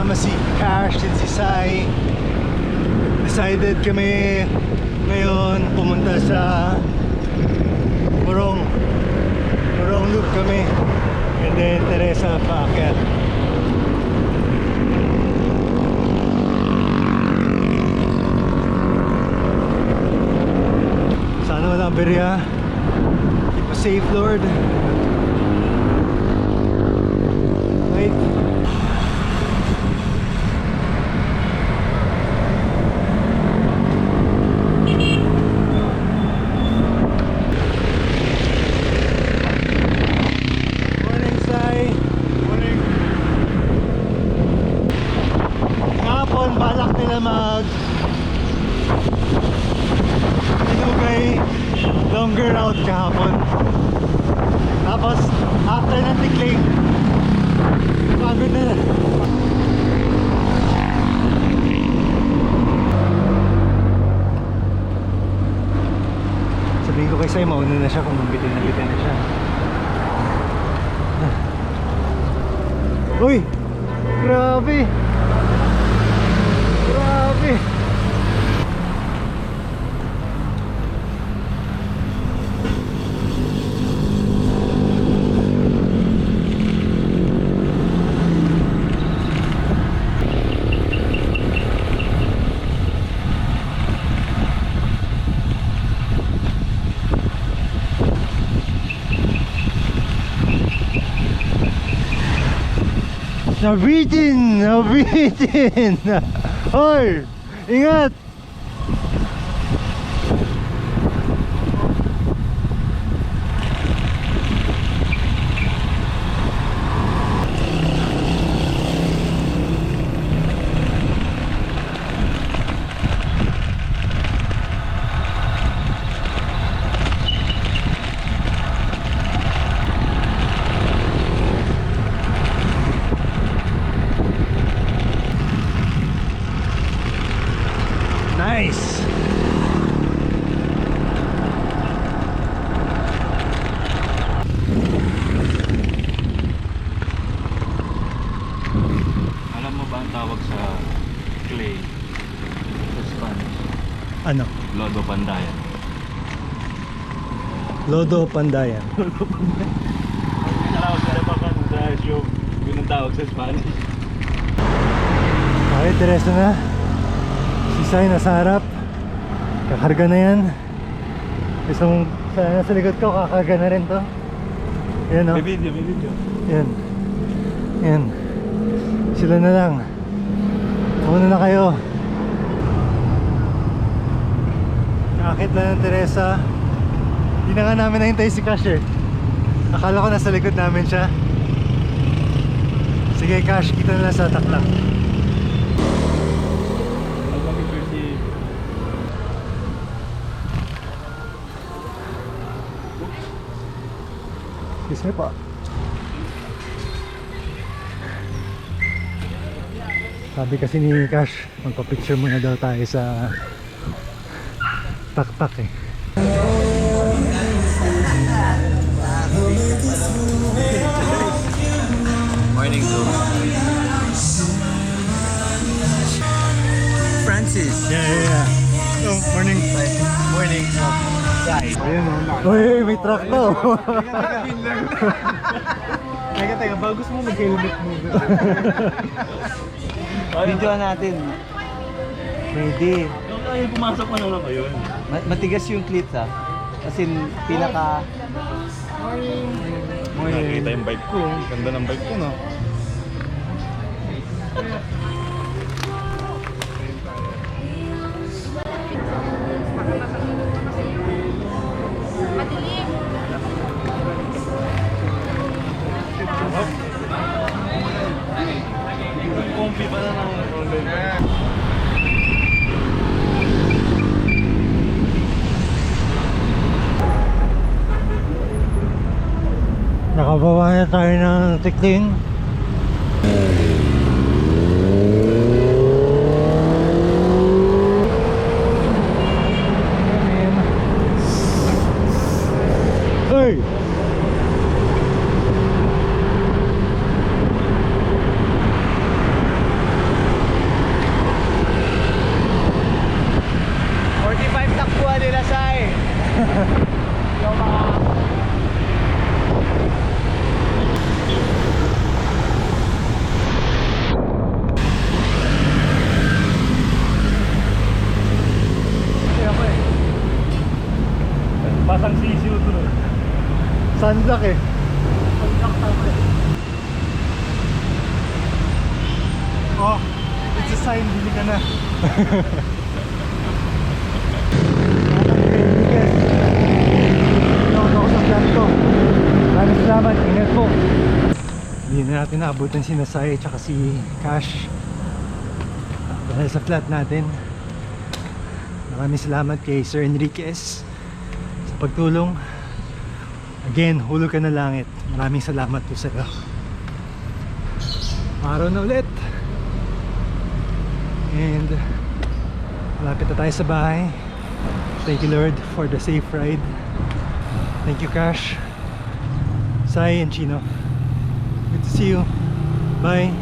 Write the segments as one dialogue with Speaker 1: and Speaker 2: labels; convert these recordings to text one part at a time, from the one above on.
Speaker 1: kasama si Cash and si Sai. Decided kami ngayon pumunta sa Morong Loop kami, and then Teresa paakyat. Sana walang berya. Keep us safe, Lord. Right. Balak nila Tinugay longer route kahapon. Tapos after ng Tikling, pagod na. Sabihin ko kay Sai, mauna na siya kung bitin na siya. Uy! Grabe! Nabitin! Hoy! Ingat! Nice!
Speaker 2: Alam mo ba ang tawag sa clay sa Spanish?
Speaker 1: Ano?
Speaker 2: Lodo Pandayan.
Speaker 1: Lodo Pandayan.
Speaker 2: Tawag sa Labakan dahil yun ang tawag sa Spanish.
Speaker 1: Okay, Teresa na. Si Sai nasa harap. Kakarga na yan. Isang sa likod ko, kakarga na rin to. Yan o.
Speaker 2: May video.
Speaker 1: Yan. Sila na lang. Muna na kayo. Nakakit na ng Teresa. Hindi na nga namin nahintay si Cash eh. Akala ko nasa likod namin siya. Sige Cash, kita na lang sa taklak. Excuse me po. Sabi kasi ni Cash, magpa-picture muna daw tayo sa taktak eh.
Speaker 2: Morning to Francis.
Speaker 1: Yeah. Oh, morning.
Speaker 2: Morning.
Speaker 1: Ayun o. Uy, may truck daw.
Speaker 2: Teka, bago gusto mo mag-helmet mo. Videoan natin.
Speaker 1: Pwede.
Speaker 2: Ay, pumasok pa naman ngayon.
Speaker 3: Matigas yung clips ha. As in, pinaka...
Speaker 2: Nakikita yung bike ko. Ganda ng bike ko, no?
Speaker 4: Madilim.
Speaker 2: Comfy pa na ng online.
Speaker 1: Nakababa na tayo ng Tikling. Hey! Sunblock eh. Sunblock tama eh. Oh, it's a sign, bili ka na. Salamat ako sa vlog ko. Maraming salamat, ingat po. Hindi na natin naabutan si Nasai at si Cash dahil sa flat natin. Maraming salamat kay Sir Enriquez sa pagtulong. Again, hulog ka na langit. Maraming salamat po sa iyo. Araw na ulit. And malapit na tayo sa bahay. Thank you Lord for the safe ride. Thank you Cash, Sai and Chino. Good to see you. Bye.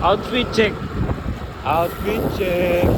Speaker 2: Outfit check. Outfit check.